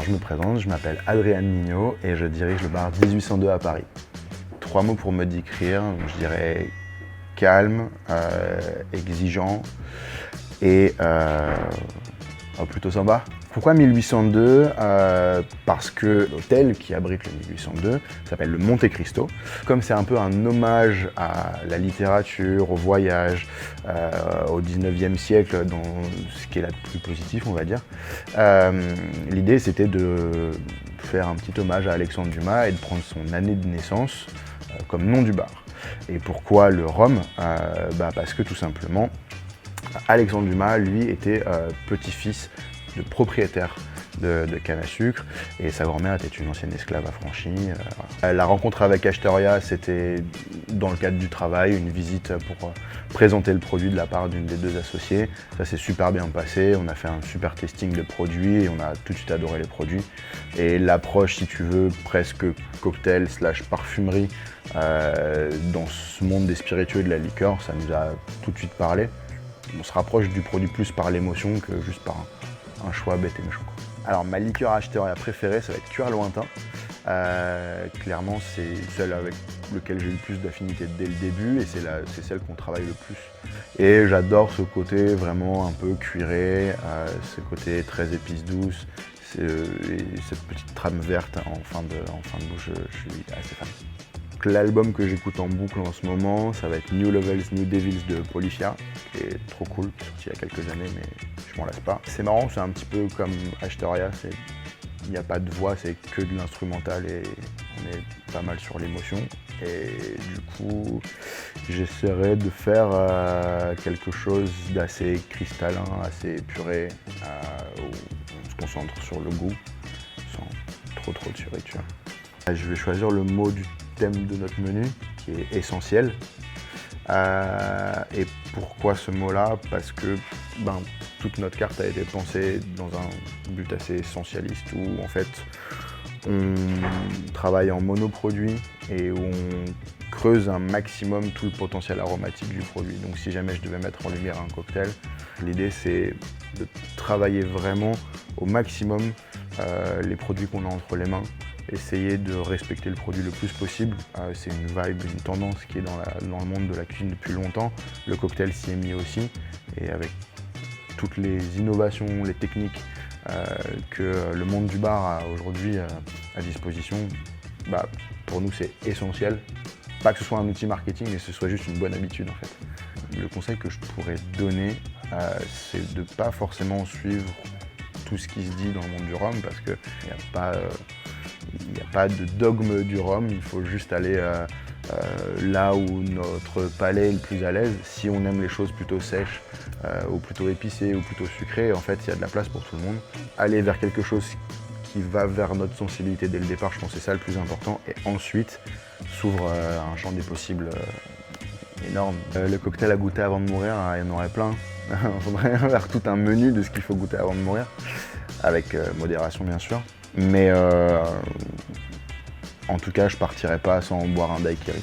je me présente, je m'appelle Adrien Mignot et je dirige le bar 1802 à Paris. 3 mots pour me décrire, je dirais calme, exigeant et plutôt sympa. Pourquoi 1802 Parce que l'hôtel qui abrite le 1802 s'appelle le Monte Cristo. Comme c'est un peu un hommage à la littérature, au voyage, au 19e siècle, dans ce qui est là de plus positif, on va dire, l'idée c'était de faire un petit hommage à Alexandre Dumas et de prendre son année de naissance comme nom du bar. Et pourquoi le rhum Parce que tout simplement, Alexandre Dumas, lui, était petit-fils de propriétaire de canne à sucre et sa grand-mère était une ancienne esclave affranchie. La rencontre avec Ashtoria, c'était dans le cadre du travail, une visite pour présenter le produit de la part d'une des deux associées. Ça s'est super bien passé, on a fait un super testing de produits et on a tout de suite adoré les produits. Et l'approche, si tu veux, presque cocktail / parfumerie dans ce monde des spiritueux et de la liqueur, ça nous a tout de suite parlé. On se rapproche du produit plus par l'émotion que juste par un choix bête et méchant. Alors ma liqueur Ashtoria préférée, ça va être Cuir Lointain. Clairement, c'est celle avec laquelle j'ai eu le plus d'affinité dès le début et c'est celle qu'on travaille le plus. Et j'adore ce côté vraiment un peu cuiré, ce côté très épice douce, et cette petite trame verte en fin de bouche, je suis assez fan. L'album que j'écoute en boucle en ce moment, ça va être New Levels, New Devils de Polyphia, qui est trop cool, sorti il y a quelques années, mais je m'en lasse pas. C'est marrant, c'est un petit peu comme Ashtoria, il n'y a pas de voix, c'est que de l'instrumental et on est pas mal sur l'émotion. Et du coup, j'essaierai de faire quelque chose d'assez cristallin, assez épuré, où on se concentre sur le goût, sans trop de surriture. Je vais choisir le mot du thème de notre menu, qui est essentiel. Et pourquoi ce mot-là? Parce que toute notre carte a été pensée dans un but assez essentialiste, où en fait on travaille en monoproduit et où on creuse un maximum tout le potentiel aromatique du produit. Donc si jamais je devais mettre en lumière un cocktail, l'idée c'est de travailler vraiment au maximum les produits qu'on a entre les mains, essayer de respecter le produit le plus possible. C'est une vibe, une tendance qui est dans le monde de la cuisine depuis longtemps. Le cocktail s'y est mis aussi, et avec toutes les innovations, les techniques que le monde du bar a aujourd'hui à disposition, pour nous c'est essentiel. Pas que ce soit un outil marketing, mais que ce soit juste une bonne habitude en fait. Le conseil que je pourrais donner, c'est de ne pas forcément suivre tout ce qui se dit dans le monde du rhum, parce qu'il n'y a pas de dogme du rhum, il faut juste aller là où notre palais est le plus à l'aise. Si on aime les choses plutôt sèches, ou plutôt épicées, ou plutôt sucrées, en fait il y a de la place pour tout le monde. Aller vers quelque chose qui va vers notre sensibilité dès le départ, je pense que c'est ça le plus important, et ensuite s'ouvre un champ des possibles énorme. Le cocktail à goûter avant de mourir, il y en aurait plein. Il faudrait faire tout un menu de ce qu'il faut goûter avant de mourir, avec modération bien sûr. Mais en tout cas, je partirai pas sans boire un daiquiri.